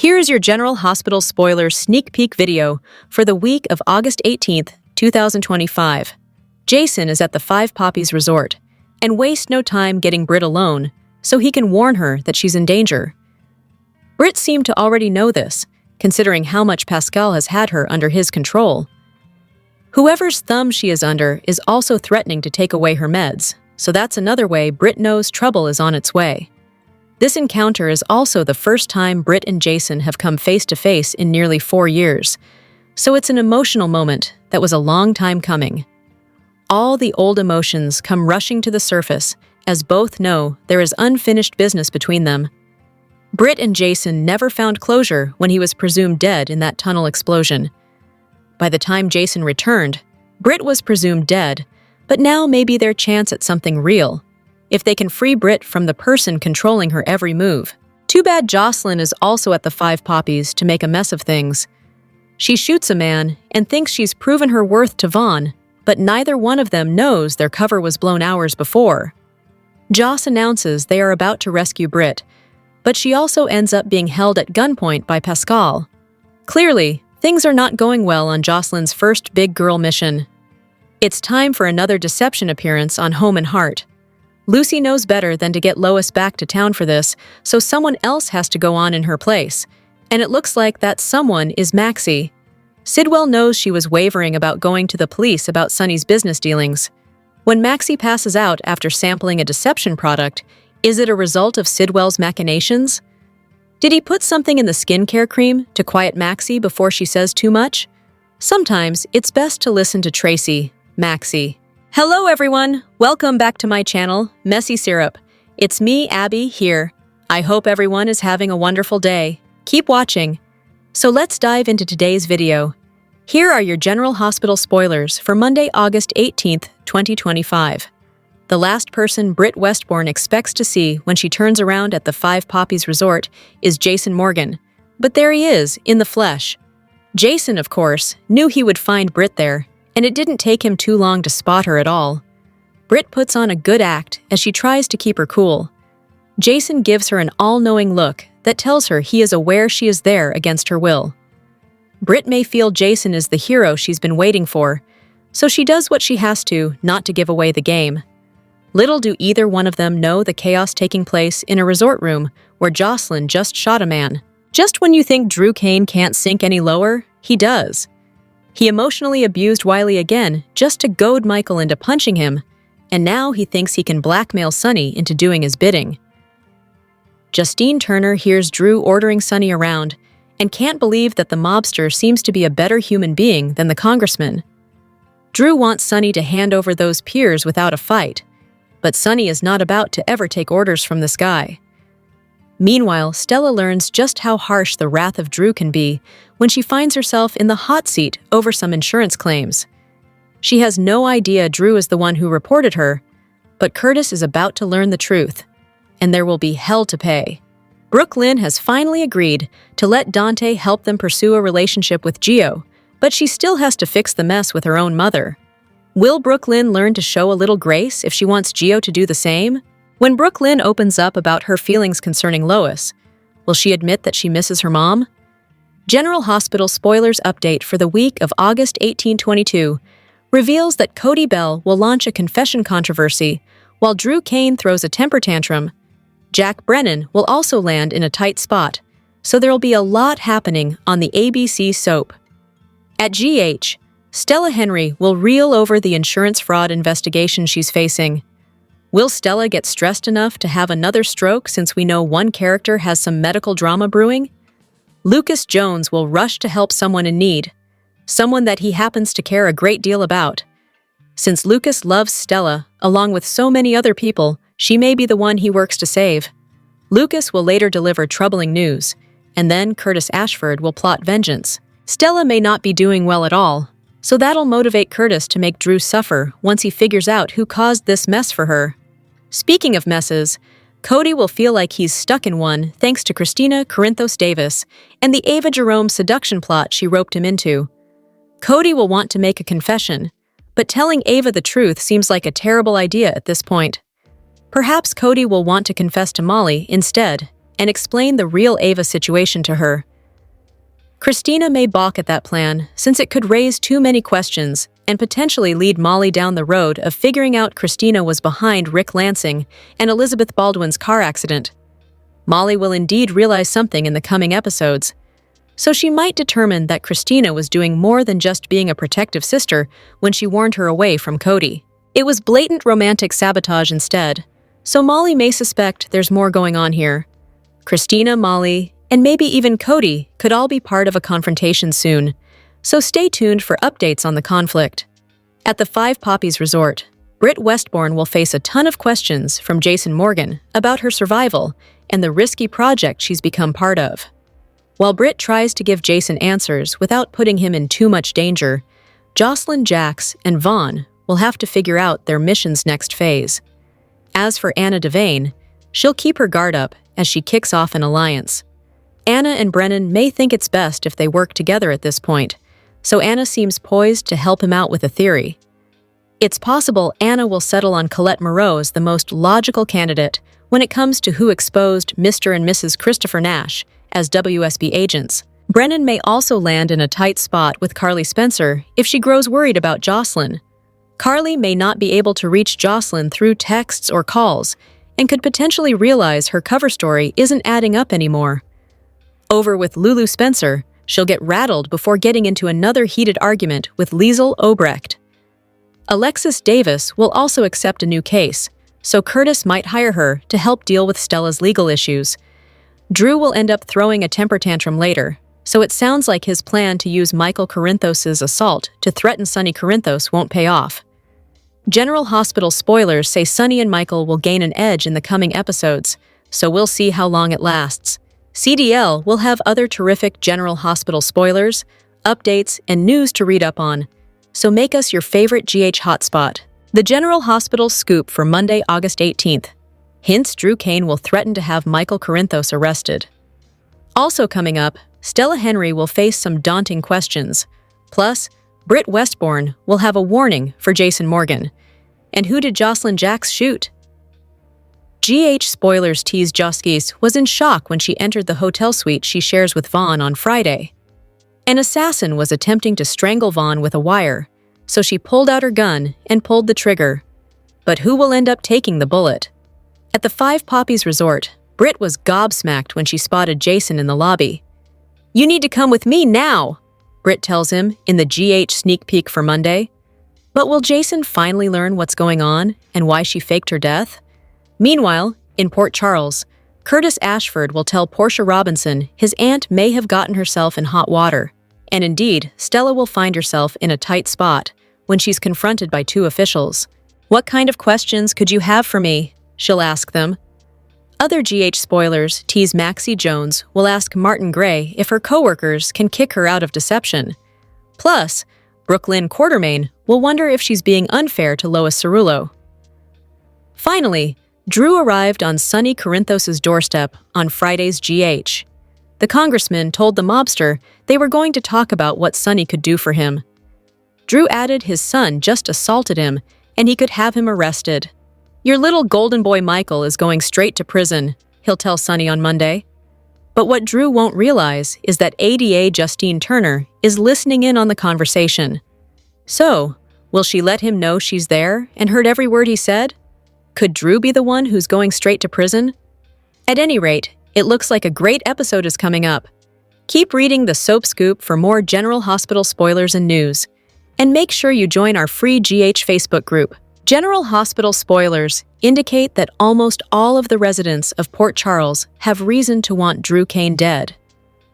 Here is your General Hospital spoiler sneak peek video for the week of August 18th, 2025. Jason is at the Five Poppies Resort and wastes no time getting Britt alone so he can warn her that she's in danger. Britt seemed to already know this, considering how much Pascal has had her under his control. Whoever's thumb she is under is also threatening to take away her meds, so that's another way Britt knows trouble is on its way. This encounter is also the first time Britt and Jason have come face-to-face in nearly 4 years, so it's an emotional moment that was a long time coming. All the old emotions come rushing to the surface as both know there is unfinished business between them. Britt and Jason never found closure when he was presumed dead in that tunnel explosion. By the time Jason returned, Britt was presumed dead, but now may be their chance at something real, if they can free Britt from the person controlling her every move. Too bad Jocelyn is also at the Five Poppies to make a mess of things. She shoots a man and thinks she's proven her worth to Vaughn, but neither one of them knows their cover was blown hours before. Joss announces they are about to rescue Britt, but she also ends up being held at gunpoint by Pascal. Clearly, things are not going well on Jocelyn's first big girl mission. It's time for another deception appearance on Home and Heart. Lucy knows better than to get Lois back to town for this, so someone else has to go on in her place, and it looks like that someone is Maxie. Sidwell knows she was wavering about going to the police about Sonny's business dealings. When Maxie passes out after sampling a deception product, is it a result of Sidwell's machinations? Did he put something in the skincare cream to quiet Maxie before she says too much? Sometimes it's best to listen to Tracy, Maxie. Hello everyone, welcome back to my channel, Messy Syrup. It's me, Abby, here. I hope everyone is having a wonderful day. Keep watching. So let's dive into today's video. Here are your General Hospital spoilers for Monday, August 18th, 2025. The last person Britt Westbourne expects to see when she turns around at the Five Poppies Resort is Jason Morgan. But there he is, in the flesh. Jason, of course, knew he would find Britt there, and it didn't take him too long to spot her at all. Britt puts on a good act as she tries to keep her cool. Jason gives her an all-knowing look that tells her he is aware she is there against her will. Britt may feel Jason is the hero she's been waiting for, so she does what she has to not to give away the game. Little do either one of them know the chaos taking place in a resort room where Jocelyn just shot a man. Just when you think Drew Kane can't sink any lower, he does. He emotionally abused Wiley again just to goad Michael into punching him, and now he thinks he can blackmail Sonny into doing his bidding. Justine Turner hears Drew ordering Sonny around and can't believe that the mobster seems to be a better human being than the congressman. Drew wants Sonny to hand over those peers without a fight, but Sonny is not about to ever take orders from this guy. Meanwhile, Stella learns just how harsh the wrath of Drew can be when she finds herself in the hot seat over some insurance claims. She has no idea Drew is the one who reported her, but Curtis is about to learn the truth, and there will be hell to pay. Brooke Lynn has finally agreed to let Dante help them pursue a relationship with Gio, but she still has to fix the mess with her own mother. Will Brooke Lynn learn to show a little grace if she wants Gio to do the same? When Brooke Lynn opens up about her feelings concerning Lois, will she admit that she misses her mom? General Hospital spoilers update for the week of August 1822 reveals that Cody Bell will launch a confession controversy while Drew Kane throws a temper tantrum. Jack Brennan will also land in a tight spot, so there'll be a lot happening on the ABC soap. At GH, Stella Henry will reel over the insurance fraud investigation she's facing. Will Stella get stressed enough to have another stroke since we know one character has some medical drama brewing? Lucas Jones will rush to help someone in need, someone that he happens to care a great deal about. Since Lucas loves Stella, along with so many other people, she may be the one he works to save. Lucas will later deliver troubling news, and then Curtis Ashford will plot vengeance. Stella may not be doing well at all, so that'll motivate Curtis to make Drew suffer once he figures out who caused this mess for her. Speaking of messes, Cody will feel like he's stuck in one thanks to Christina Corinthos Davis and the Ava Jerome seduction plot she roped him into. Cody will want to make a confession, but telling Ava the truth seems like a terrible idea at this point. Perhaps Cody will want to confess to Molly instead and explain the real Ava situation to her, Christina may balk at that plan since it could raise too many questions and potentially lead Molly down the road of figuring out Christina was behind Rick Lansing and Elizabeth Baldwin's car accident. Molly will indeed realize something in the coming episodes, so she might determine that Christina was doing more than just being a protective sister when she warned her away from Cody. It was blatant romantic sabotage instead, so Molly may suspect there's more going on here. Christina, Molly, and maybe even Cody could all be part of a confrontation soon, so stay tuned for updates on the conflict. At the Five Poppies Resort, Britt Westbourne will face a ton of questions from Jason Morgan about her survival and the risky project she's become part of. While Britt tries to give Jason answers without putting him in too much danger, Jocelyn, Jax, and Vaughn will have to figure out their mission's next phase. As for Anna Devane, she'll keep her guard up as she kicks off an alliance. Anna and Brennan may think it's best if they work together at this point, so Anna seems poised to help him out with a theory. It's possible Anna will settle on Colette Moreau as the most logical candidate when it comes to who exposed Mr. and Mrs. Christopher Nash as WSB agents. Brennan may also land in a tight spot with Carly Spencer if she grows worried about Jocelyn. Carly may not be able to reach Jocelyn through texts or calls and could potentially realize her cover story isn't adding up anymore. Over with Lulu Spencer, she'll get rattled before getting into another heated argument with Liesl Obrecht. Alexis Davis will also accept a new case, so Curtis might hire her to help deal with Stella's legal issues. Drew will end up throwing a temper tantrum later, so it sounds like his plan to use Michael Corinthos' assault to threaten Sonny Corinthos won't pay off. General Hospital spoilers say Sonny and Michael will gain an edge in the coming episodes, so we'll see how long it lasts. CDL will have other terrific General Hospital spoilers, updates, and news to read up on, so make us your favorite GH hotspot. The General Hospital scoop for Monday, August 18th. Hints Drew Kane will threaten to have Michael Corinthos arrested. Also coming up, Stella Henry will face some daunting questions. Plus, Britt Westbourne will have a warning for Jason Morgan. And who did Jocelyn Jax shoot? GH spoilers tease Joskis was in shock when she entered the hotel suite she shares with Vaughn on Friday. An assassin was attempting to strangle Vaughn with a wire, so she pulled out her gun and pulled the trigger. But who will end up taking the bullet? At the Five Poppies Resort, Britt was gobsmacked when she spotted Jason in the lobby. "You need to come with me now," Britt tells him in the GH sneak peek for Monday. But will Jason finally learn what's going on and why she faked her death? Meanwhile, in Port Charles, Curtis Ashford will tell Portia Robinson his aunt may have gotten herself in hot water. And indeed, Stella will find herself in a tight spot when she's confronted by two officials. "What kind of questions could you have for me?" she'll ask them. Other GH spoilers tease Maxie Jones will ask Martin Gray if her coworkers can kick her out of deception. Plus, Brooklyn Quartermain will wonder if she's being unfair to Lois Cerullo. Finally, Drew arrived on Sonny Corinthos' doorstep on Friday's GH. The congressman told the mobster they were going to talk about what Sonny could do for him. Drew added his son just assaulted him and he could have him arrested. "Your little golden boy Michael is going straight to prison," he'll tell Sonny on Monday. But what Drew won't realize is that ADA Justine Turner is listening in on the conversation. So, will she let him know she's there and heard every word he said? Could Drew be the one who's going straight to prison? At any rate, it looks like a great episode is coming up. Keep reading the Soap Scoop for more General Hospital spoilers and news. And make sure you join our free GH Facebook group. General Hospital spoilers indicate that almost all of the residents of Port Charles have reason to want Drew Kane dead.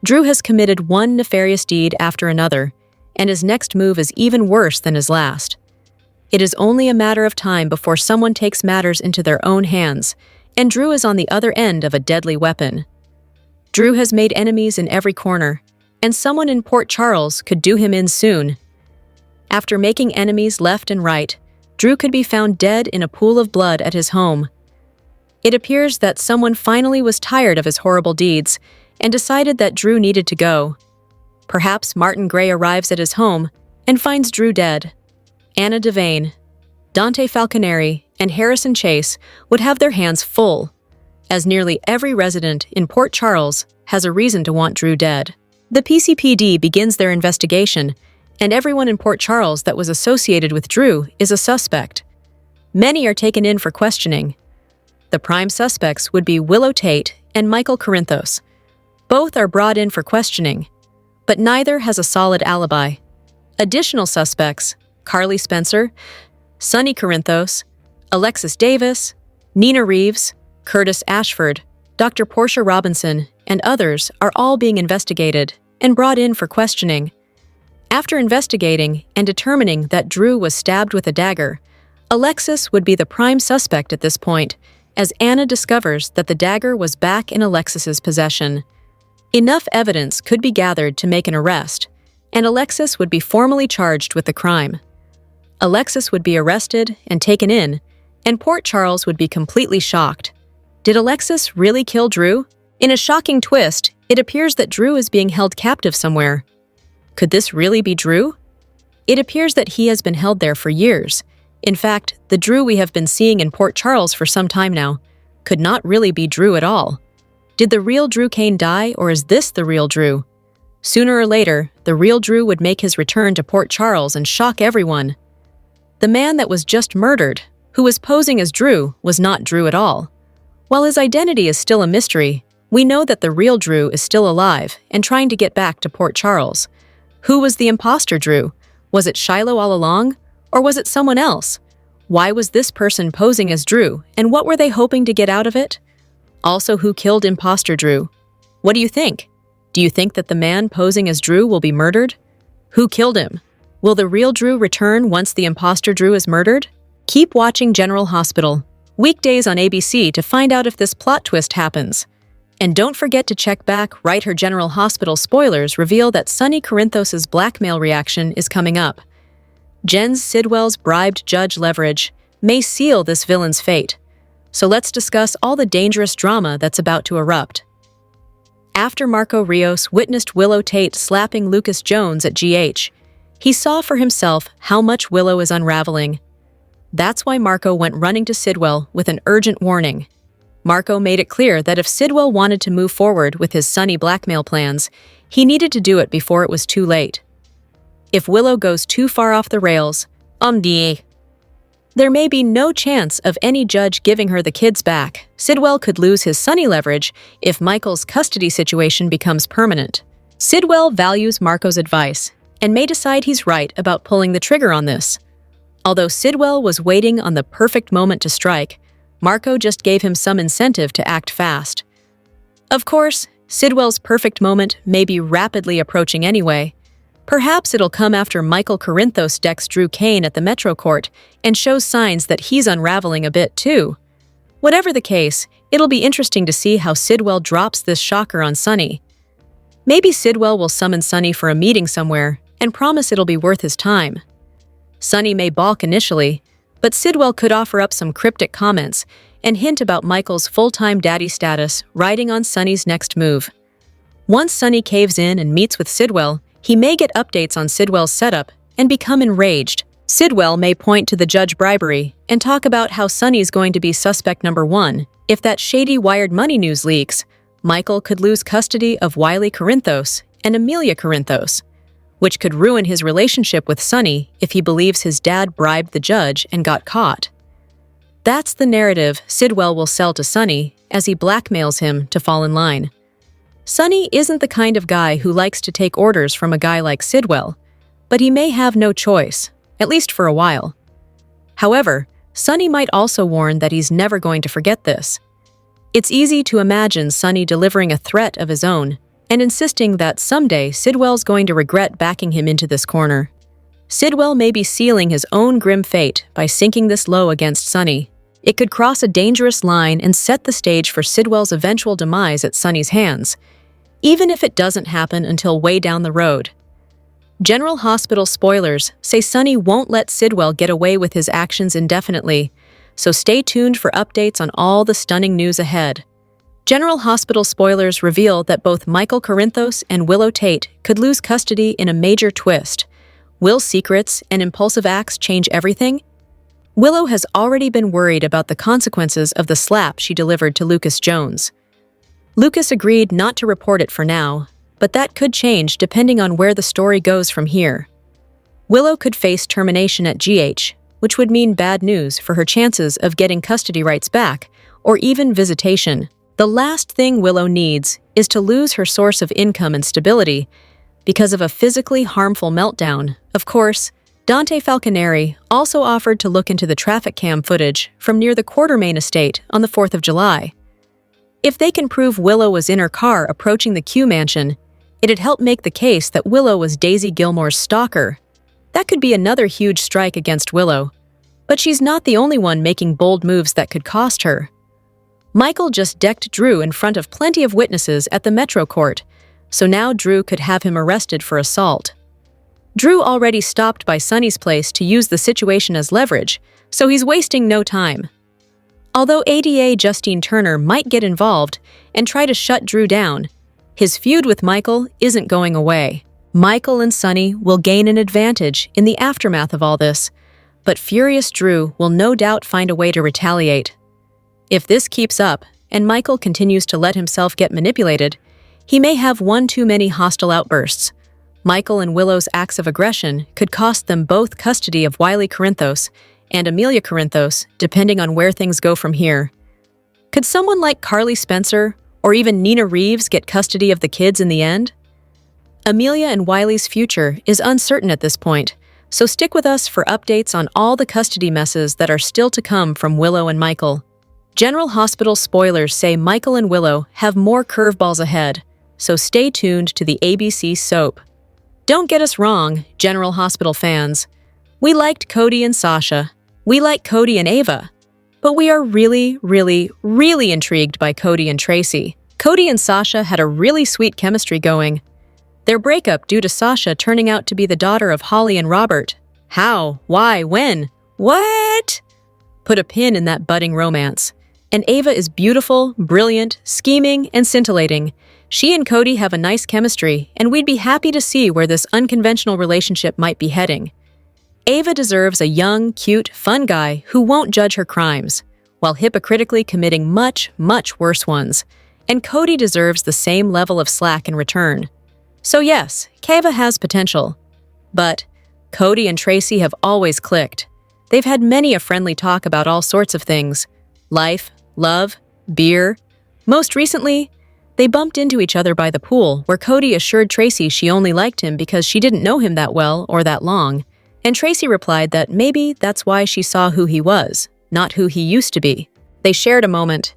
Drew has committed one nefarious deed after another, and his next move is even worse than his last. It is only a matter of time before someone takes matters into their own hands, and Drew is on the other end of a deadly weapon. Drew has made enemies in every corner, and someone in Port Charles could do him in soon. After making enemies left and right, Drew could be found dead in a pool of blood at his home. It appears that someone finally was tired of his horrible deeds and decided that Drew needed to go. Perhaps Martin Gray arrives at his home and finds Drew dead. Anna Devane, Dante Falconeri, and Harrison Chase would have their hands full, as nearly every resident in Port Charles has a reason to want Drew dead. The PCPD begins their investigation, and everyone in Port Charles that was associated with Drew is a suspect. Many are taken in for questioning. The prime suspects would be Willow Tate and Michael Corinthos. Both are brought in for questioning, but neither has a solid alibi. Additional suspects, Carly Spencer, Sonny Corinthos, Alexis Davis, Nina Reeves, Curtis Ashford, Dr. Portia Robinson, and others are all being investigated and brought in for questioning. After investigating and determining that Drew was stabbed with a dagger, Alexis would be the prime suspect at this point, as Anna discovers that the dagger was back in Alexis's possession. Enough evidence could be gathered to make an arrest, and Alexis would be formally charged with the crime. Alexis would be arrested and taken in, and Port Charles would be completely shocked. Did Alexis really kill Drew? In a shocking twist, it appears that Drew is being held captive somewhere. Could this really be Drew? It appears that he has been held there for years. In fact, the Drew we have been seeing in Port Charles for some time now could not really be Drew at all. Did the real Drew Kane die, or is this the real Drew? Sooner or later, the real Drew would make his return to Port Charles and shock everyone. The man that was just murdered, who was posing as Drew, was not Drew at all. While his identity is still a mystery, we know that the real Drew is still alive and trying to get back to Port Charles. Who was the imposter Drew? Was it Shiloh all along? Or was it someone else? Why was this person posing as Drew, and what were they hoping to get out of it? Also, who killed imposter Drew? What do you think? Do you think that the man posing as Drew will be murdered? Who killed him? Will the real Drew return once the imposter Drew is murdered? Keep watching General Hospital, weekdays on ABC, to find out if this plot twist happens. And don't forget to check back. Right Her General Hospital spoilers reveal that Sonny Corinthos' blackmail reaction is coming up. Jen's Sidwell's bribed judge leverage may seal this villain's fate. So let's discuss all the dangerous drama that's about to erupt. After Marco Rios witnessed Willow Tate slapping Lucas Jones at GH, he saw for himself how much Willow is unraveling. That's why Marco went running to Sidwell with an urgent warning. Marco made it clear that if Sidwell wanted to move forward with his Sonny blackmail plans, he needed to do it before it was too late. If Willow goes too far off the rails, there may be no chance of any judge giving her the kids back. Sidwell could lose his Sonny leverage if Michael's custody situation becomes permanent. Sidwell values Marco's advice and may decide he's right about pulling the trigger on this. Although Sidwell was waiting on the perfect moment to strike, Marco just gave him some incentive to act fast. Of course, Sidwell's perfect moment may be rapidly approaching anyway. Perhaps it'll come after Michael Corinthos decks Drew Kane at the Metro Court and shows signs that he's unraveling a bit too. Whatever the case, it'll be interesting to see how Sidwell drops this shocker on Sonny. Maybe Sidwell will summon Sonny for a meeting somewhere and promise it'll be worth his time. Sonny may balk initially, but Sidwell could offer up some cryptic comments and hint about Michael's full-time daddy status riding on Sonny's next move. Once Sonny caves in and meets with Sidwell, he may get updates on Sidwell's setup and become enraged. Sidwell may point to the judge bribery and talk about how Sonny's going to be suspect number one. If that shady Wired Money news leaks, Michael could lose custody of Wiley Corinthos and Amelia Corinthos, which could ruin his relationship with Sonny if he believes his dad bribed the judge and got caught. That's the narrative Sidwell will sell to Sonny as he blackmails him to fall in line. Sonny isn't the kind of guy who likes to take orders from a guy like Sidwell, but he may have no choice, at least for a while. However, Sonny might also warn that he's never going to forget this. It's easy to imagine Sonny delivering a threat of his own and insisting that someday Sidwell's going to regret backing him into this corner. Sidwell may be sealing his own grim fate by sinking this low against Sonny. It could cross a dangerous line and set the stage for Sidwell's eventual demise at Sonny's hands, even if it doesn't happen until way down the road. General Hospital spoilers say Sonny won't let Sidwell get away with his actions indefinitely, so stay tuned for updates on all the stunning news ahead. General Hospital spoilers reveal that both Michael Corinthos and Willow Tate could lose custody in a major twist. Will secrets and impulsive acts change everything? Willow has already been worried about the consequences of the slap she delivered to Lucas Jones. Lucas agreed not to report it for now, but that could change depending on where the story goes from here. Willow could face termination at GH, which would mean bad news for her chances of getting custody rights back, or even visitation. The last thing Willow needs is to lose her source of income and stability because of a physically harmful meltdown. Of course, Dante Falconeri also offered to look into the traffic cam footage from near the Quartermain estate on the 4th of July. If they can prove Willow was in her car approaching the Q mansion, it'd help make the case that Willow was Daisy Gilmore's stalker. That could be another huge strike against Willow. But she's not the only one making bold moves that could cost her. Michael just decked Drew in front of plenty of witnesses at the Metro Court, so now Drew could have him arrested for assault. Drew already stopped by Sonny's place to use the situation as leverage, so he's wasting no time. Although ADA Justine Turner might get involved and try to shut Drew down, his feud with Michael isn't going away. Michael and Sonny will gain an advantage in the aftermath of all this, but furious Drew will no doubt find a way to retaliate. If this keeps up, and Michael continues to let himself get manipulated, he may have one too many hostile outbursts. Michael and Willow's acts of aggression could cost them both custody of Wiley Corinthos and Amelia Corinthos, depending on where things go from here. Could someone like Carly Spencer or even Nina Reeves get custody of the kids in the end? Amelia and Wiley's future is uncertain at this point, so stick with us for updates on all the custody messes that are still to come from Willow and Michael. General Hospital spoilers say Michael and Willow have more curveballs ahead, so stay tuned to the ABC soap. Don't get us wrong, General Hospital fans. We liked Cody and Sasha. We like Cody and Ava. But we are really intrigued by Cody and Tracy. Cody and Sasha had a really sweet chemistry going. Their breakup due to Sasha turning out to be the daughter of Holly and Robert. How? Why? When? What? Put a pin in that budding romance. And Ava is beautiful, brilliant, scheming, and scintillating. She and Cody have a nice chemistry, and we'd be happy to see where this unconventional relationship might be heading. Ava deserves a young, cute, fun guy who won't judge her crimes, while hypocritically committing much worse ones. And Cody deserves the same level of slack in return. So yes, Ava has potential. But Cody and Tracy have always clicked. They've had many a friendly talk about all sorts of things. Life, love, beer. Most recently, they bumped into each other by the pool, where Cody assured Tracy she only liked him because she didn't know him that well or that long. And Tracy replied that maybe that's why she saw who he was, not who he used to be. They shared a moment.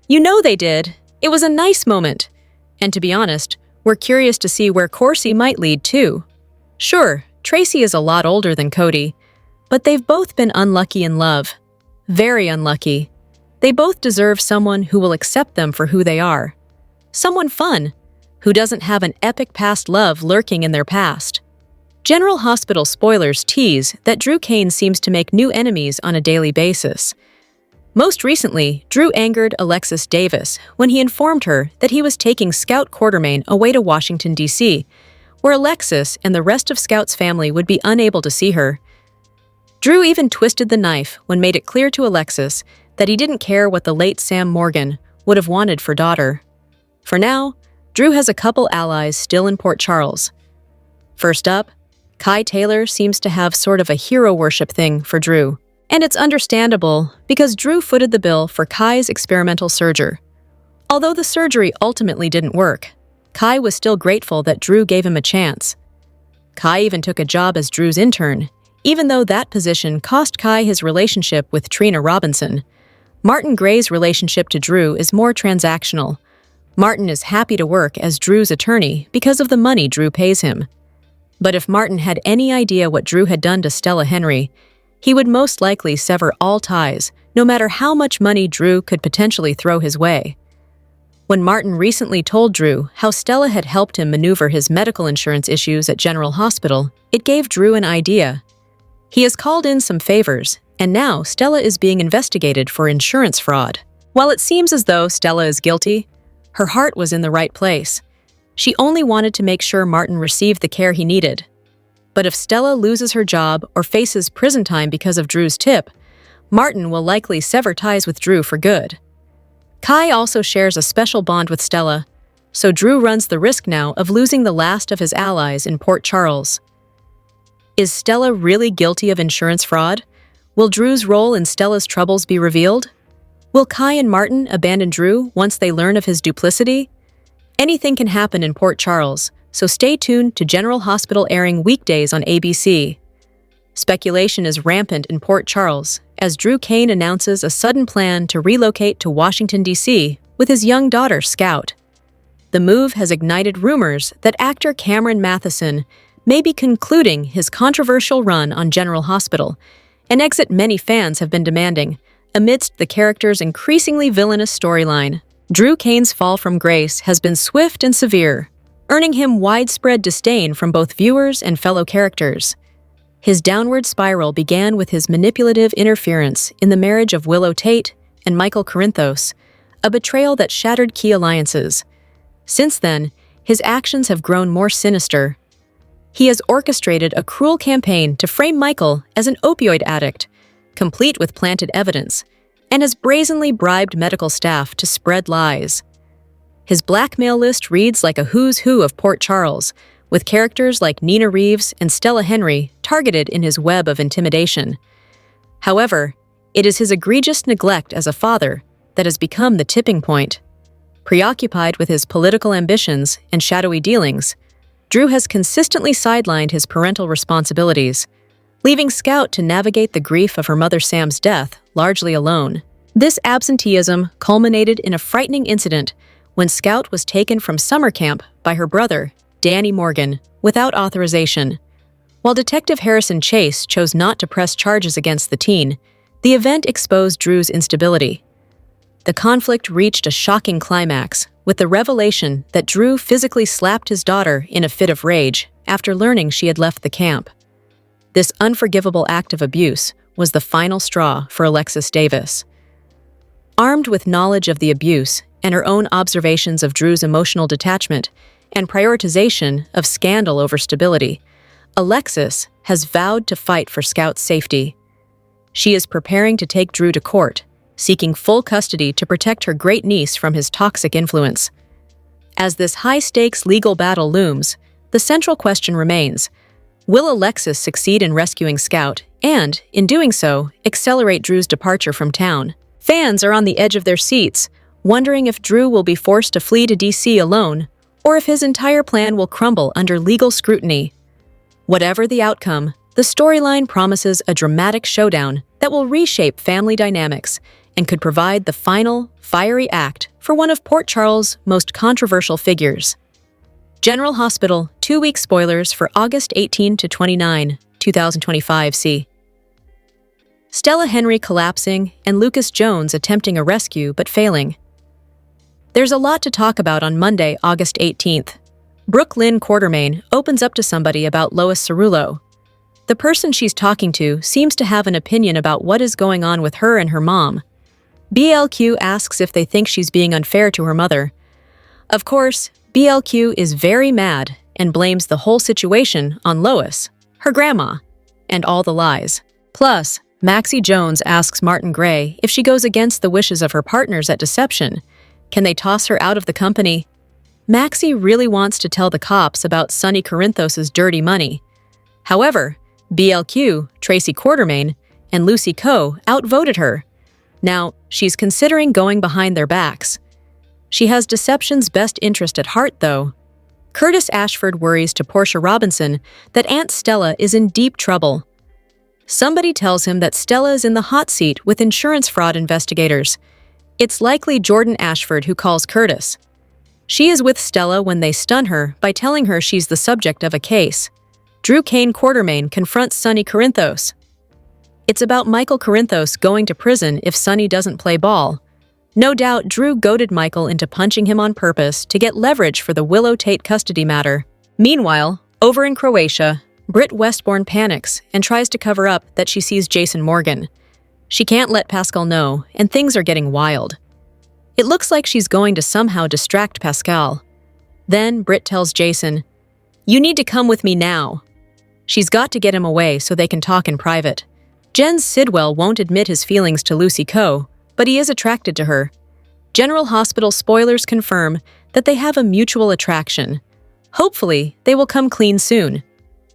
You know they did. It was a nice moment. And to be honest, we're curious to see where Corsi might lead too. Sure, Tracy is a lot older than Cody, but they've both been unlucky in love. Very unlucky. They both deserve someone who will accept them for who they are. Someone fun, who doesn't have an epic past love lurking in their past. General Hospital spoilers tease that Drew Kane seems to make new enemies on a daily basis. Most recently, Drew angered Alexis Davis when he informed her that he was taking Scout Quartermain away to Washington, D.C., where Alexis and the rest of Scout's family would be unable to see her. Drew even twisted the knife when made it clear to Alexis that he didn't care what the late Sam Morgan would have wanted for daughter. For now, Drew has a couple allies still in Port Charles. First up, Kai Taylor seems to have sort of a hero worship thing for Drew. And it's understandable because Drew footed the bill for Kai's experimental surgery. Although the surgery ultimately didn't work, Kai was still grateful that Drew gave him a chance. Kai even took a job as Drew's intern, even though that position cost Kai his relationship with Trina Robinson. Martin Gray's relationship to Drew is more transactional. Martin is happy to work as Drew's attorney because of the money Drew pays him. But if Martin had any idea what Drew had done to Stella Henry, he would most likely sever all ties, no matter how much money Drew could potentially throw his way. When Martin recently told Drew how Stella had helped him maneuver his medical insurance issues at General Hospital, it gave Drew an idea. He has called in some favors, and now Stella is being investigated for insurance fraud. While it seems as though Stella is guilty, her heart was in the right place. She only wanted to make sure Martin received the care he needed. But if Stella loses her job or faces prison time because of Drew's tip, Martin will likely sever ties with Drew for good. Kai also shares a special bond with Stella, so Drew runs the risk now of losing the last of his allies in Port Charles. Is Stella really guilty of insurance fraud? Will Drew's role in Stella's troubles be revealed? Will Kai and Martin abandon Drew once they learn of his duplicity? Anything can happen in Port Charles, so stay tuned to General Hospital airing weekdays on ABC. Speculation is rampant in Port Charles as Drew Kane announces a sudden plan to relocate to Washington, D.C. with his young daughter, Scout. The move has ignited rumors that actor Cameron Matheson may be concluding his controversial run on General Hospital, an exit many fans have been demanding, amidst the character's increasingly villainous storyline. Drew Kane's fall from grace has been swift and severe, earning him widespread disdain from both viewers and fellow characters. His downward spiral began with his manipulative interference in the marriage of Willow Tate and Michael Corinthos, a betrayal that shattered key alliances. Since then, his actions have grown more sinister. He has orchestrated a cruel campaign to frame Michael as an opioid addict, complete with planted evidence, and has brazenly bribed medical staff to spread lies. His blackmail list reads like a who's who of Port Charles, with characters like Nina Reeves and Stella Henry targeted in his web of intimidation. However, it is his egregious neglect as a father that has become the tipping point. Preoccupied with his political ambitions and shadowy dealings, Drew has consistently sidelined his parental responsibilities, leaving Scout to navigate the grief of her mother Sam's death largely alone. This absenteeism culminated in a frightening incident when Scout was taken from summer camp by her brother, Danny Morgan, without authorization. While Detective Harrison Chase chose not to press charges against the teen, the event exposed Drew's instability. The conflict reached a shocking climax with the revelation that Drew physically slapped his daughter in a fit of rage after learning she had left the camp. This unforgivable act of abuse was the final straw for Alexis Davis. Armed with knowledge of the abuse and her own observations of Drew's emotional detachment and prioritization of scandal over stability, Alexis has vowed to fight for Scout's safety. She is preparing to take Drew to court, seeking full custody to protect her great niece from his toxic influence. As this high-stakes legal battle looms, the central question remains: will Alexis succeed in rescuing Scout and, in doing so, accelerate Drew's departure from town? Fans are on the edge of their seats, wondering if Drew will be forced to flee to D.C. alone, or if his entire plan will crumble under legal scrutiny. Whatever the outcome, the storyline promises a dramatic showdown that will reshape family dynamics and could provide the final, fiery act for one of Port Charles' most controversial figures. General Hospital 2-week spoilers for August 18 to 29, 2025. See. Stella Henry collapsing and Lucas Jones attempting a rescue but failing. There's a lot to talk about on Monday, August 18th. Brooke Lynn Quartermain opens up to somebody about Lois Cerullo. The person she's talking to seems to have an opinion about what is going on with her and her mom. BLQ asks if they think she's being unfair to her mother. Of course, BLQ is very mad and blames the whole situation on Lois, her grandma, and all the lies. Plus, Maxie Jones asks Martin Gray if she goes against the wishes of her partners at Deception. Can they toss her out of the company? Maxie really wants to tell the cops about Sonny Corinthos' dirty money. However, BLQ, Tracy Quartermain, and Lucy Coe outvoted her. Now, she's considering going behind their backs. She has Deception's best interest at heart, though. Curtis Ashford worries to Portia Robinson that Aunt Stella is in deep trouble. Somebody tells him that Stella is in the hot seat with insurance fraud investigators. It's likely Jordan Ashford who calls Curtis. She is with Stella when they stun her by telling her she's the subject of a case. Drew Kane Quartermain confronts Sonny Corinthos. It's about Michael Corinthos going to prison if Sonny doesn't play ball. No doubt Drew goaded Michael into punching him on purpose to get leverage for the Willow Tate custody matter. Meanwhile, over in Croatia, Britt Westbourne panics and tries to cover up that she sees Jason Morgan. She can't let Pascal know, and things are getting wild. It looks like she's going to somehow distract Pascal. Then Britt tells Jason, "You need to come with me now." She's got to get him away so they can talk in private. Jen's Sidwell won't admit his feelings to Lucy Coe, but he is attracted to her. General Hospital spoilers confirm that they have a mutual attraction. Hopefully, they will come clean soon.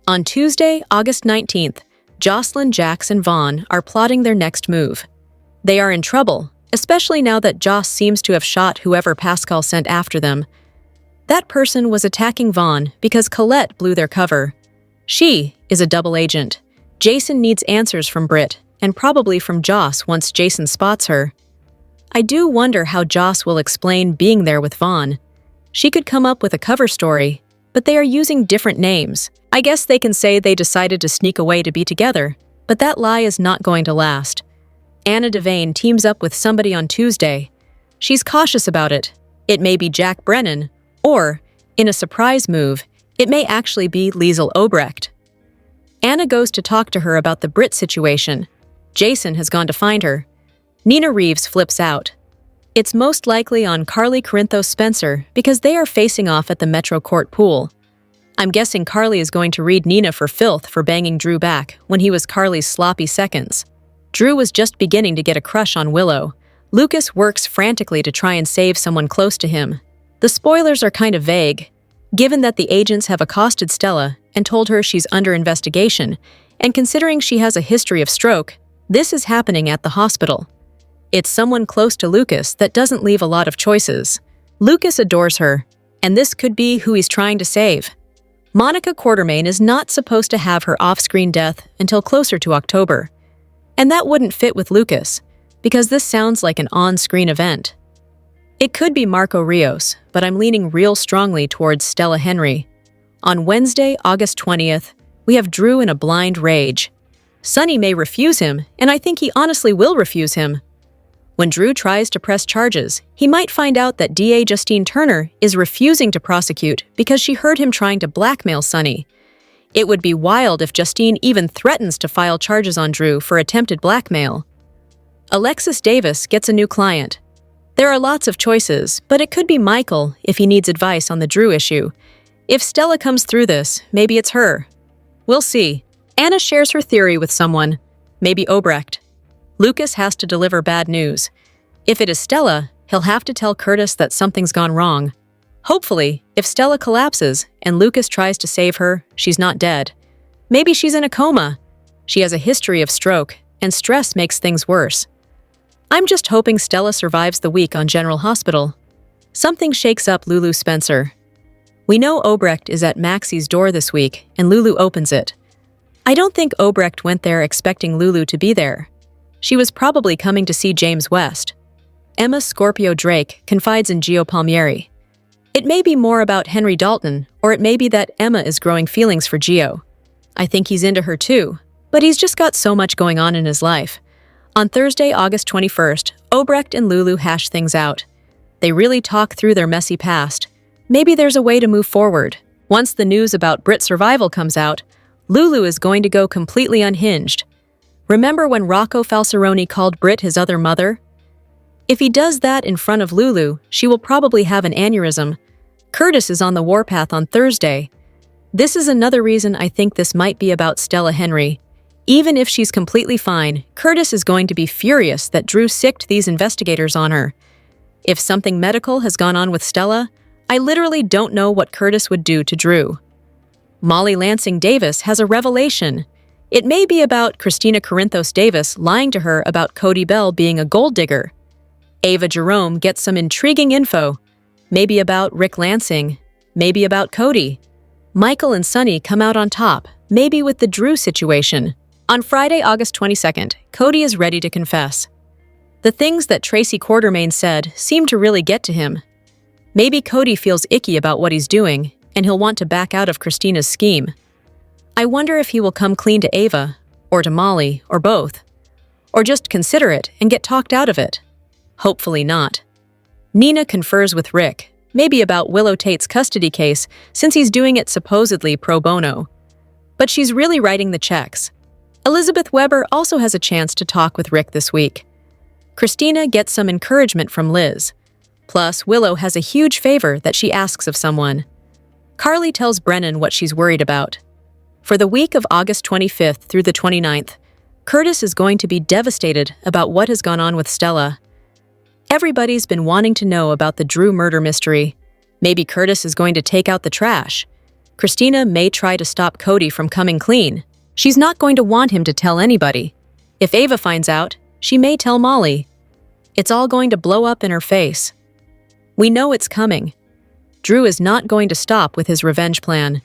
On Tuesday, August 19th, Jocelyn, Jax, and Vaughn are plotting their next move. They are in trouble, especially now that Joss seems to have shot whoever Pascal sent after them. That person was attacking Vaughn because Colette blew their cover. She is a double agent. Jason needs answers from Britt, and probably from Joss once Jason spots her. I do wonder how Joss will explain being there with Vaughn. She could come up with a cover story, but they are using different names. I guess they can say they decided to sneak away to be together, but that lie is not going to last. Anna Devane teams up with somebody on Tuesday. She's cautious about it. It may be Jack Brennan, or, in a surprise move, it may actually be Liesl Obrecht. Anna goes to talk to her about the Britt situation. Jason has gone to find her. Nina Reeves flips out. It's most likely on Carly Corinthos Spencer because they are facing off at the Metro Court pool. I'm guessing Carly is going to read Nina for filth for banging Drew back when he was Carly's sloppy seconds. Drew was just beginning to get a crush on Willow. Lucas works frantically to try and save someone close to him. The spoilers are kind of vague, given that the agents have accosted Stella and told her she's under investigation, and considering she has a history of stroke, this is happening at the hospital. It's someone close to Lucas that doesn't leave a lot of choices. Lucas adores her, and this could be who he's trying to save. Monica Quartermain is not supposed to have her off-screen death until closer to October. And that wouldn't fit with Lucas, because this sounds like an on-screen event. It could be Marco Rios, but I'm leaning real strongly towards Stella Henry. On Wednesday, August 20th, we have Drew in a blind rage. Sonny may refuse him, and I think he honestly will refuse him. When Drew tries to press charges, he might find out that DA Justine Turner is refusing to prosecute because she heard him trying to blackmail Sonny. It would be wild if Justine even threatens to file charges on Drew for attempted blackmail. Alexis Davis gets a new client. There are lots of choices, but it could be Michael if he needs advice on the Drew issue. If Stella comes through this, maybe it's her. We'll see. Anna shares her theory with someone, maybe Obrecht. Lucas has to deliver bad news. If it is Stella, he'll have to tell Curtis that something's gone wrong. Hopefully, if Stella collapses and Lucas tries to save her, she's not dead. Maybe she's in a coma. She has a history of stroke, and stress makes things worse. I'm just hoping Stella survives the week on General Hospital. Something shakes up Lulu Spencer. We know Obrecht is at Maxie's door this week, and Lulu opens it. I don't think Obrecht went there expecting Lulu to be there. She was probably coming to see James West. Emma Scorpio Drake confides in Gio Palmieri. It may be more about Henry Dalton, or it may be that Emma is growing feelings for Gio. I think he's into her too, but he's just got so much going on in his life. On Thursday, August 21st, Obrecht and Lulu hash things out. They really talk through their messy past. Maybe there's a way to move forward. Once the news about Britt's survival comes out, Lulu is going to go completely unhinged. Remember when Rocco Falsaroni called Britt his other mother? If he does that in front of Lulu, she will probably have an aneurysm. Curtis is on the warpath on Thursday. This is another reason I think this might be about Stella Henry. Even if she's completely fine, Curtis is going to be furious that Drew sicked these investigators on her. If something medical has gone on with Stella, I literally don't know what Curtis would do to Drew. Molly Lansing Davis has a revelation. It may be about Christina Corinthos Davis lying to her about Cody Bell being a gold digger. Ava Jerome gets some intriguing info. Maybe about Rick Lansing. Maybe about Cody. Michael and Sonny come out on top, maybe with the Drew situation. On Friday, August 22nd, Cody is ready to confess. The things that Tracy Quartermain said seem to really get to him. Maybe Cody feels icky about what he's doing, and he'll want to back out of Christina's scheme. I wonder if he will come clean to Ava, or to Molly, or both. Or just consider it and get talked out of it. Hopefully not. Nina confers with Rick, maybe about Willow Tate's custody case, since he's doing it supposedly pro bono. But she's really writing the checks. Elizabeth Weber also has a chance to talk with Rick this week. Christina gets some encouragement from Liz. Plus, Willow has a huge favor that she asks of someone. Carly tells Brennan what she's worried about. For the week of August 25th through the 29th, Curtis is going to be devastated about what has gone on with Stella. Everybody's been wanting to know about the Drew murder mystery. Maybe Curtis is going to take out the trash. Christina may try to stop Cody from coming clean. She's not going to want him to tell anybody. If Ava finds out, she may tell Molly. It's all going to blow up in her face. We know it's coming. Drew is not going to stop with his revenge plan.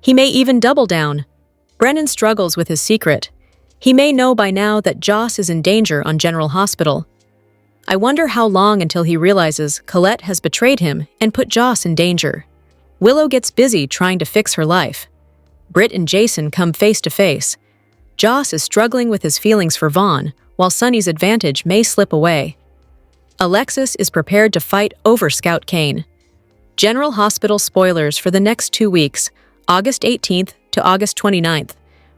He may even double down. Brennan struggles with his secret. He may know by now that Joss is in danger on General Hospital. I wonder how long until he realizes Colette has betrayed him and put Joss in danger. Willow gets busy trying to fix her life. Britt and Jason come face to face. Joss is struggling with his feelings for Vaughn, while Sonny's advantage may slip away. Alexis is prepared to fight over Scout Kane. General Hospital spoilers for the next 2 weeks, August 18th to August 29th,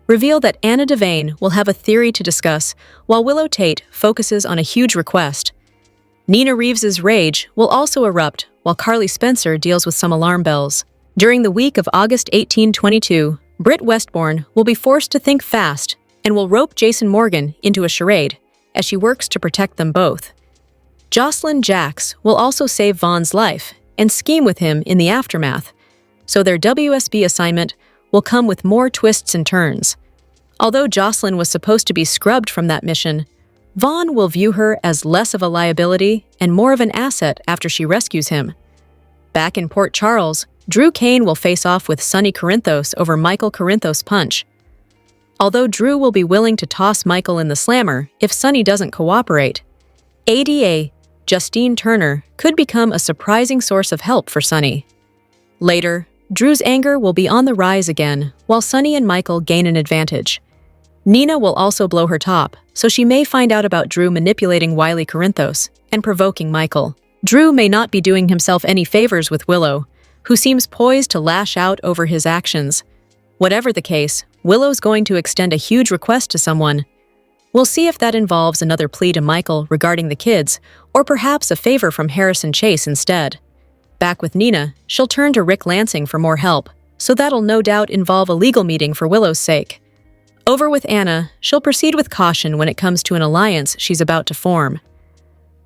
reveal that Anna Devane will have a theory to discuss, while Willow Tate focuses on a huge request. Nina Reeves's rage will also erupt, while Carly Spencer deals with some alarm bells. During the week of August 1822, Britt Westbourne will be forced to think fast and will rope Jason Morgan into a charade as she works to protect them both. Jocelyn Jacks will also save Vaughn's life and scheme with him in the aftermath, so their WSB assignment will come with more twists and turns. Although Jocelyn was supposed to be scrubbed from that mission, Vaughn will view her as less of a liability and more of an asset after she rescues him. Back in Port Charles, Drew Kane will face off with Sonny Corinthos over Michael Corinthos' punch. Although Drew will be willing to toss Michael in the slammer if Sonny doesn't cooperate, ADA Justine Turner could become a surprising source of help for Sonny. Later, Drew's anger will be on the rise again, while Sonny and Michael gain an advantage. Nina will also blow her top, so she may find out about Drew manipulating Wiley Corinthos and provoking Michael. Drew may not be doing himself any favors with Willow, who seems poised to lash out over his actions. Whatever the case, Willow's going to extend a huge request to someone. We'll see if that involves another plea to Michael regarding the kids, or perhaps a favor from Harrison Chase instead. Back with Nina, she'll turn to Rick Lansing for more help, so that'll no doubt involve a legal meeting for Willow's sake. Over with Anna, she'll proceed with caution when it comes to an alliance she's about to form.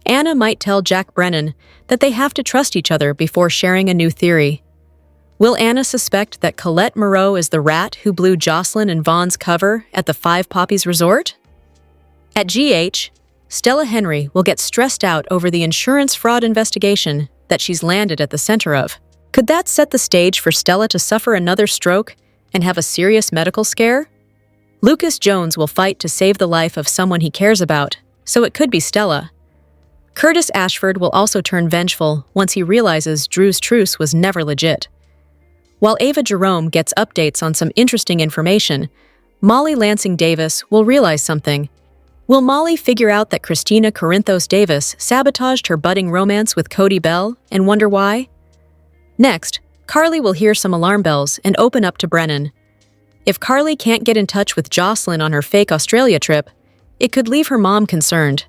Anna might tell Jack Brennan that they have to trust each other before sharing a new theory. Will Anna suspect that Colette Moreau is the rat who blew Jocelyn and Vaughn's cover at the Five Poppies Resort? At GH, Stella Henry will get stressed out over the insurance fraud investigation that she's landed at the center of. Could that set the stage for Stella to suffer another stroke and have a serious medical scare? Lucas Jones will fight to save the life of someone he cares about, so it could be Stella. Curtis Ashford will also turn vengeful once he realizes Drew's truce was never legit. While Ava Jerome gets updates on some interesting information, Molly Lansing Davis will realize something. Will Molly figure out that Christina Corinthos Davis sabotaged her budding romance with Cody Bell and wonder why? Next, Carly will hear some alarm bells and open up to Brennan. If Carly can't get in touch with Jocelyn on her fake Australia trip, it could leave her mom concerned.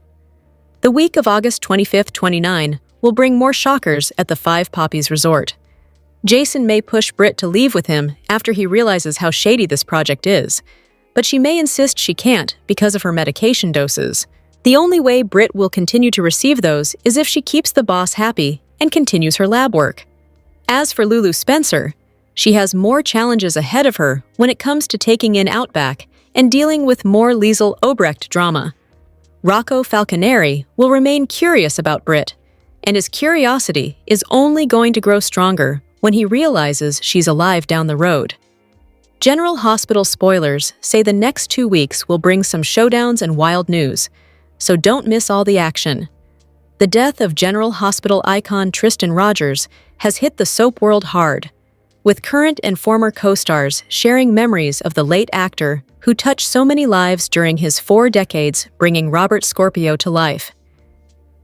The week of August 25-29 will bring more shockers at the Five Poppies Resort. Jason may push Britt to leave with him after he realizes how shady this project is, but she may insist she can't because of her medication doses. The only way Britt will continue to receive those is if she keeps the boss happy and continues her lab work. As for Lulu Spencer, she has more challenges ahead of her when it comes to taking in Outback and dealing with more Liesel Obrecht drama. Rocco Falconeri will remain curious about Britt, and his curiosity is only going to grow stronger when he realizes she's alive down the road. General Hospital spoilers say the next 2 weeks will bring some showdowns and wild news, so don't miss all the action. The death of General Hospital icon Tristan Rogers has hit the soap world hard, with current and former co-stars sharing memories of the late actor who touched so many lives during his 4 decades bringing Robert Scorpio to life.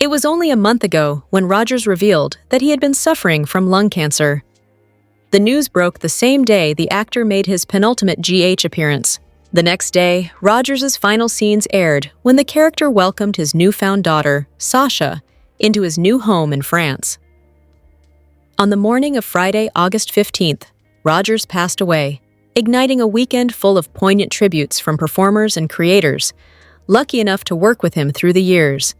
It was only a month ago when Rogers revealed that he had been suffering from lung cancer. The news broke the same day the actor made his penultimate GH appearance. The next day, Rogers' final scenes aired when the character welcomed his newfound daughter, Sasha, into his new home in France. On the morning of Friday, August 15th, Rogers passed away, igniting a weekend full of poignant tributes from performers and creators, lucky enough to work with him through the years.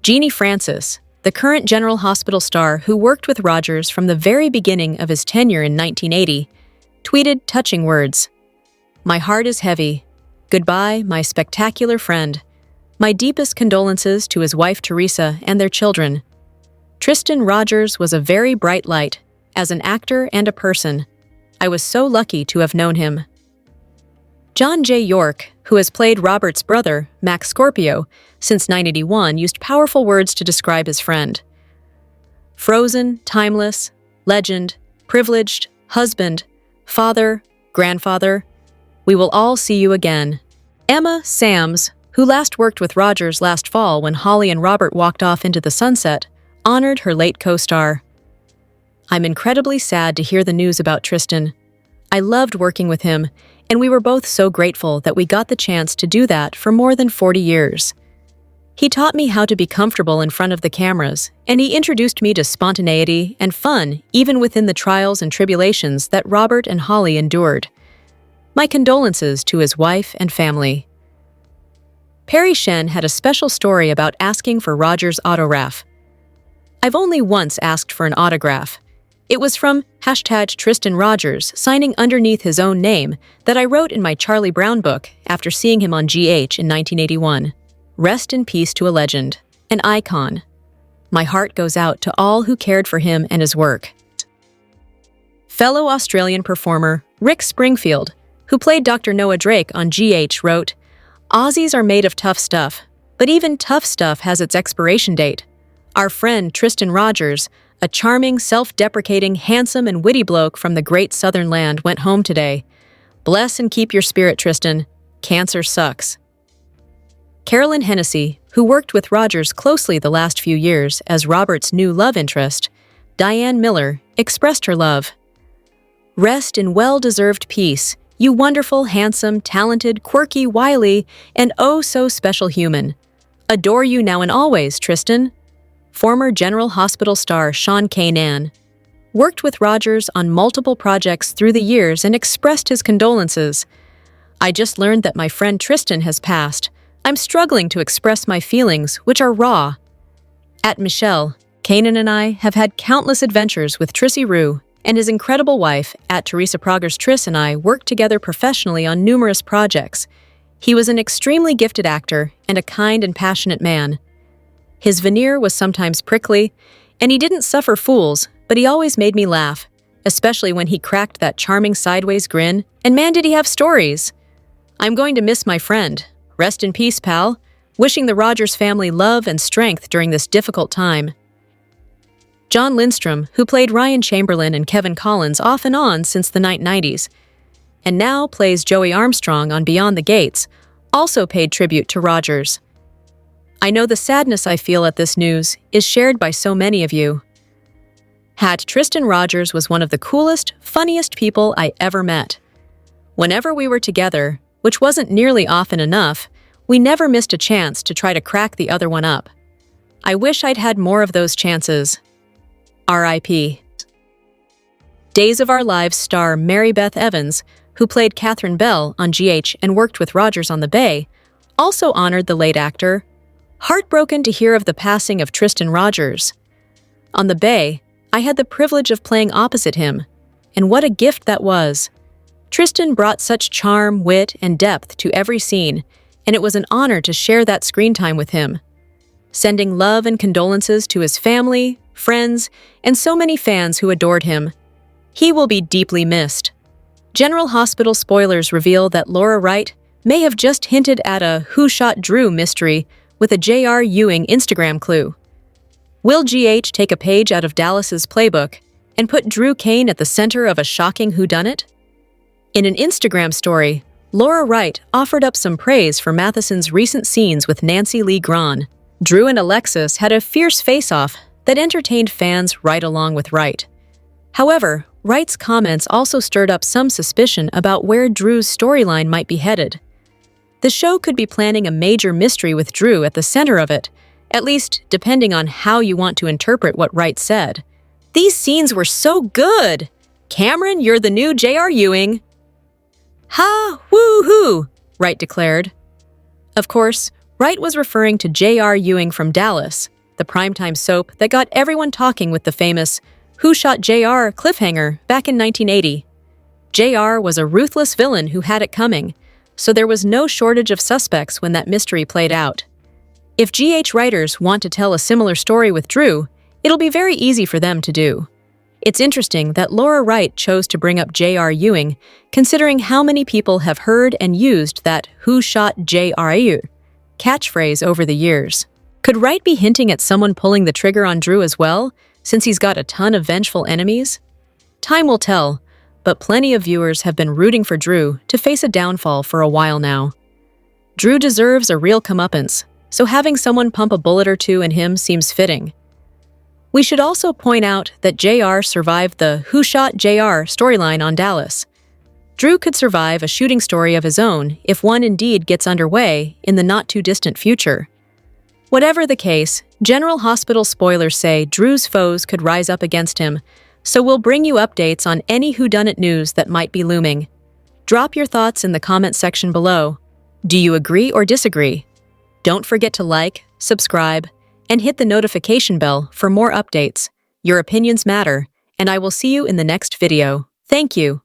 Jeannie Francis, the current General Hospital star who worked with Rogers from the very beginning of his tenure in 1980, tweeted touching words. "My heart is heavy. Goodbye, my spectacular friend. My deepest condolences to his wife Teresa and their children. Tristan Rogers was a very bright light, as an actor and a person. I was so lucky to have known him." John J. York, who has played Robert's brother, Max Scorpio, since 1981, used powerful words to describe his friend. "Frozen, timeless, legend, privileged, husband, father, grandfather. We will all see you again." Emma Sams, who last worked with Rogers last fall when Holly and Robert walked off into the sunset, honored her late co-star. "I'm incredibly sad to hear the news about Tristan. I loved working with him, and we were both so grateful that we got the chance to do that for more than 40 years. He taught me how to be comfortable in front of the cameras, and he introduced me to spontaneity and fun even within the trials and tribulations that Robert and Holly endured. My condolences to his wife and family." Perry Shen had a special story about asking for Rogers' autograph. "I've only once asked for an autograph. It was from #Tristan Rogers signing underneath his own name that I wrote in my Charlie Brown book after seeing him on GH in 1981. Rest in peace to a legend, an icon. My heart goes out to all who cared for him and his work." Fellow Australian performer Rick Springfield, who played Dr. Noah Drake on GH, wrote, "Aussies are made of tough stuff, but even tough stuff has its expiration date. Our friend Tristan Rogers, a charming, self-deprecating, handsome, and witty bloke from the great southern land, went home today. Bless and keep your spirit, Tristan. Cancer sucks." Carolyn Hennessy, who worked with Rogers closely the last few years as Robert's new love interest, Diane Miller, expressed her love. "Rest in well-deserved peace, you wonderful, handsome, talented, quirky, wily, and oh so special human. Adore you now and always, Tristan." Former General Hospital star Sean Kanan worked with Rogers on multiple projects through the years and expressed his condolences. "I just learned that my friend Tristan has passed. I'm struggling to express my feelings, which are raw." At Michelle, Kanan and I have had countless adventures with Trissy Rue, and his incredible wife, at Teresa Prager's Triss, and I worked together professionally on numerous projects. He was an extremely gifted actor and a kind and passionate man. His veneer was sometimes prickly, and he didn't suffer fools, but he always made me laugh, especially when he cracked that charming sideways grin, and man did he have stories. I'm going to miss my friend. Rest in peace, pal. Wishing the Rogers family love and strength during this difficult time. John Lindstrom, who played Ryan Chamberlain and Kevin Collins off and on since the 1990s, and now plays Joey Armstrong on Beyond the Gates, also paid tribute to Rogers. I know the sadness I feel at this news is shared by so many of you. Tristan Rogers was one of the coolest, funniest people I ever met. Whenever we were together, which wasn't nearly often enough, we never missed a chance to try to crack the other one up. I wish I'd had more of those chances. R.I.P. Days of Our Lives star Mary Beth Evans, who played Catherine Bell on GH and worked with Rogers on The Bay, also honored the late actor. Heartbroken to hear of the passing of Tristan Rogers. On The Bay, I had the privilege of playing opposite him, and what a gift that was. Tristan brought such charm, wit, and depth to every scene, and it was an honor to share that screen time with him. Sending love and condolences to his family, friends, and so many fans who adored him. He will be deeply missed. General Hospital spoilers reveal that Laura Wright may have just hinted at a Who Shot Drew mystery with a J.R. Ewing Instagram clue. Will GH take a page out of Dallas's playbook and put Drew Kane at the center of a shocking whodunit? In an Instagram story, Laura Wright offered up some praise for Matheson's recent scenes with Nancy Lee Grahn. Drew and Alexis had a fierce face-off that entertained fans right along with Wright. However, Wright's comments also stirred up some suspicion about where Drew's storyline might be headed. The show could be planning a major mystery with Drew at the center of it, at least depending on how you want to interpret what Wright said. These scenes were so good! Cameron, you're the new J.R. Ewing. Ha! Woo-hoo! Wright declared. Of course, Wright was referring to J.R. Ewing from Dallas, the primetime soap that got everyone talking with the famous "Who Shot JR" cliffhanger back in 1980. JR was a ruthless villain who had it coming, so there was no shortage of suspects when that mystery played out. If GH writers want to tell a similar story with Drew, it'll be very easy for them to do. It's interesting that Laura Wright chose to bring up J.R. Ewing, considering how many people have heard and used that "Who Shot J.R. catchphrase over the years. Could Wright be hinting at someone pulling the trigger on Drew as well, since he's got a ton of vengeful enemies? Time will tell, but plenty of viewers have been rooting for Drew to face a downfall for a while now. Drew deserves a real comeuppance, so having someone pump a bullet or two in him seems fitting. We should also point out that JR survived the "Who Shot JR" storyline on Dallas. Drew could survive a shooting story of his own if one indeed gets underway in the not-too-distant future. Whatever the case, General Hospital spoilers say Drew's foes could rise up against him, so we'll bring you updates on any whodunit news that might be looming. Drop your thoughts in the comments section below. Do you agree or disagree? Don't forget to like, subscribe, and hit the notification bell for more updates. Your opinions matter, and I will see you in the next video. Thank you.